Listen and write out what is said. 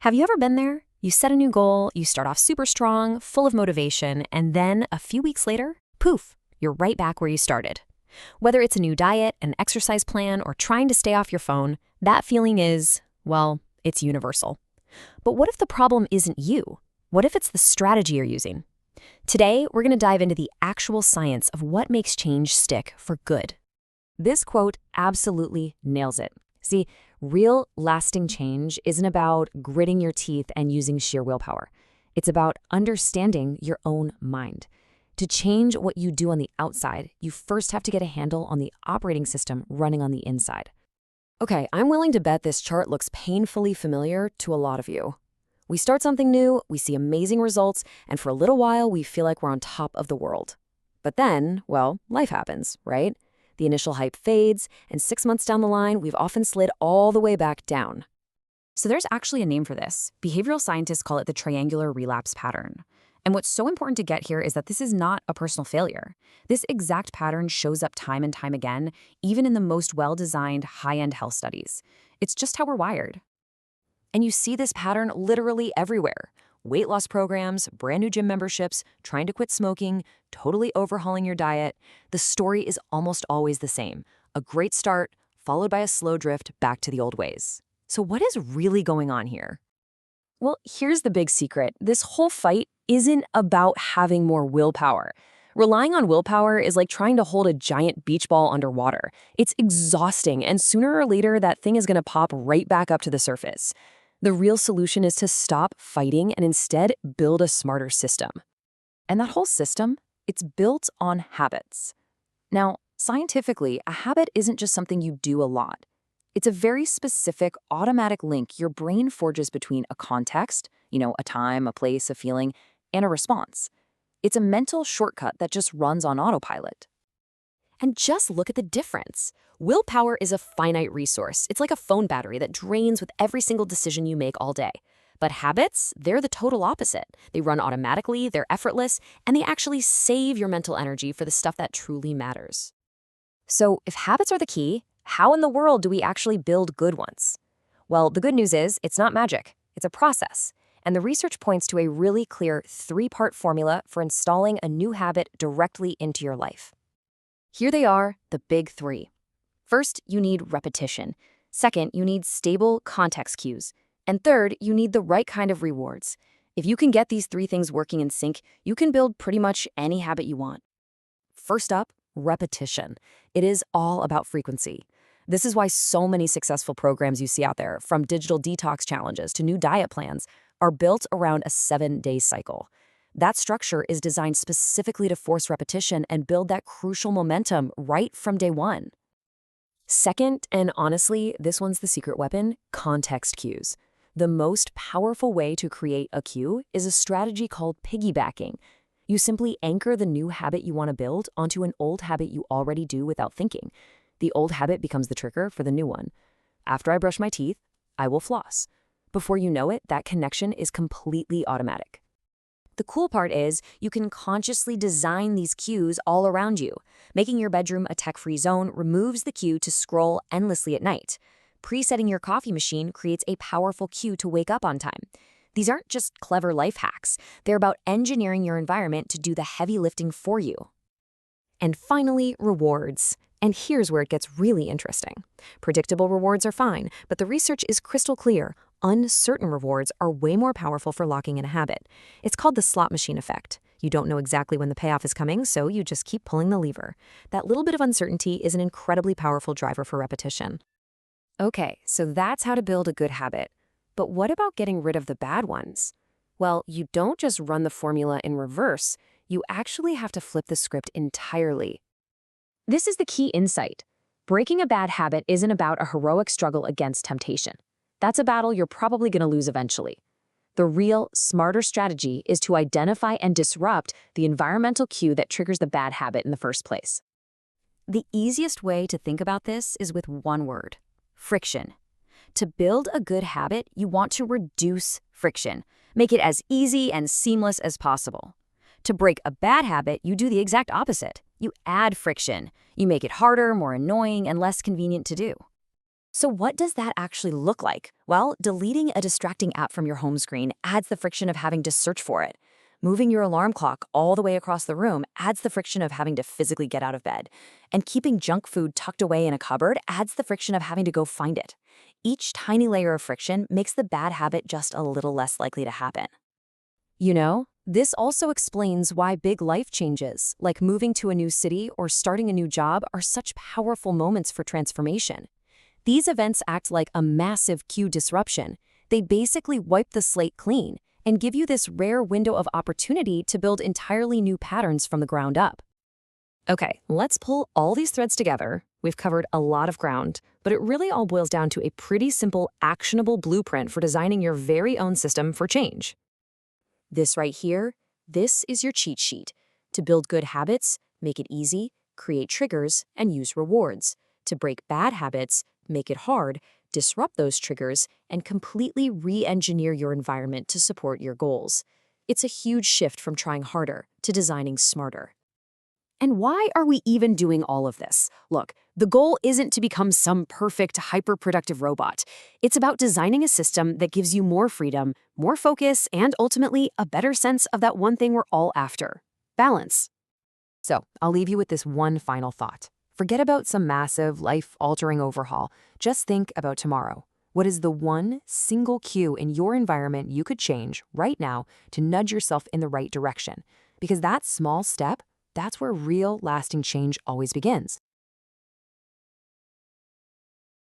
Have you ever been there? You set a new goal, you start off super strong, full of motivation, and then a few weeks later, poof, you're right back where you started. Whether it's a new diet, an exercise plan, or trying to stay off your phone, that feeling is, well, it's universal. But what if the problem isn't you? What if it's the strategy you're using? Today, we're going to dive into the actual science of what makes change stick for good. This quote absolutely nails it. See, real lasting change isn't about gritting your teeth and using sheer willpower. It's about understanding your own mind. To change what you do on the outside, you first have to get a handle on the operating system running on the inside. Okay, I'm willing to bet this chart looks painfully familiar to a lot of you. We start something new, we see amazing results, and for a little while we feel like we're on top of the world. But then, well, life happens, right? The initial hype fades, and 6 months down the line, we've often slid all the way back down. So there's actually a name for this. Behavioral scientists call it the triangular relapse pattern. And what's so important to get here is that this is not a personal failure. This exact pattern shows up time and time again, even in the most well-designed, high-end health studies. It's just how we're wired. And you see this pattern literally everywhere. Weight loss programs, brand new gym memberships, trying to quit smoking, totally overhauling your diet. The story is almost always the same. A great start, followed by a slow drift back to the old ways. So what is really going on here? Well, here's the big secret. This whole fight isn't about having more willpower. Relying on willpower is like trying to hold a giant beach ball underwater. It's exhausting, and sooner or later, that thing is going to pop right back up to the surface. The real solution is to stop fighting and instead build a smarter system. And that whole system, it's built on habits. Now, scientifically, a habit isn't just something you do a lot. It's a very specific automatic link your brain forges between a context, a time, a place, a feeling, and a response. It's a mental shortcut that just runs on autopilot. And just look at the difference. Willpower is a finite resource. It's like a phone battery that drains with every single decision you make all day. But habits, they're the total opposite. They run automatically, they're effortless, and they actually save your mental energy for the stuff that truly matters. So if habits are the key, how in the world do we actually build good ones? Well, the good news is it's not magic. It's a process. And the research points to a really clear 3-part formula for installing a new habit directly into your life. Here they are, the big 3. First, you need repetition. Second, you need stable context cues. And third, you need the right kind of rewards. If you can get these 3 things working in sync, you can build pretty much any habit you want. First up, repetition. It is all about frequency. This is why so many successful programs you see out there, from digital detox challenges to new diet plans, are built around a 7-day cycle. That structure is designed specifically to force repetition and build that crucial momentum right from day one. Second, and honestly, this one's the secret weapon, context cues. The most powerful way to create a cue is a strategy called piggybacking. You simply anchor the new habit you want to build onto an old habit you already do without thinking. The old habit becomes the trigger for the new one. After I brush my teeth, I will floss. Before you know it, that connection is completely automatic. The cool part is you can consciously design these cues all around you. Making your bedroom a tech-free zone removes the cue to scroll endlessly at night. Presetting your coffee machine creates a powerful cue to wake up on time. These aren't just clever life hacks. They're about engineering your environment to do the heavy lifting for you. And finally, rewards. And here's where it gets really interesting. Predictable rewards are fine, but the research is crystal clear. Uncertain rewards are way more powerful for locking in a habit. It's called the slot machine effect. You don't know exactly when the payoff is coming, so you just keep pulling the lever. That little bit of uncertainty is an incredibly powerful driver for repetition. Okay, so that's how to build a good habit. But what about getting rid of the bad ones? Well, you don't just run the formula in reverse. You actually have to flip the script entirely. This is the key insight. Breaking a bad habit isn't about a heroic struggle against temptation. That's a battle you're probably going to lose eventually. The real, smarter strategy is to identify and disrupt the environmental cue that triggers the bad habit in the first place. The easiest way to think about this is with one word: friction. To build a good habit, you want to reduce friction. Make it as easy and seamless as possible. To break a bad habit, you do the exact opposite. You add friction. You make it harder, more annoying, and less convenient to do. So what does that actually look like? Well, deleting a distracting app from your home screen adds the friction of having to search for it. Moving your alarm clock all the way across the room adds the friction of having to physically get out of bed. And keeping junk food tucked away in a cupboard adds the friction of having to go find it. Each tiny layer of friction makes the bad habit just a little less likely to happen. You know, this also explains why big life changes, like moving to a new city or starting a new job, are such powerful moments for transformation. These events act like a massive cue disruption. They basically wipe the slate clean and give you this rare window of opportunity to build entirely new patterns from the ground up. Okay, let's pull all these threads together. We've covered a lot of ground, but it really all boils down to a pretty simple, actionable blueprint for designing your very own system for change. This right here, this is your cheat sheet. To build good habits, make it easy, create triggers, and use rewards. To break bad habits, make it hard, disrupt those triggers, and completely re-engineer your environment to support your goals. It's a huge shift from trying harder to designing smarter. And why are we even doing all of this? Look, the goal isn't to become some perfect, hyper-productive robot. It's about designing a system that gives you more freedom, more focus, and ultimately a better sense of that one thing we're all after: balance. So, I'll leave you with this one final thought. Forget about some massive, life-altering overhaul. Just think about tomorrow. What is the one single cue in your environment you could change right now to nudge yourself in the right direction? Because that small step, that's where real, lasting change always begins.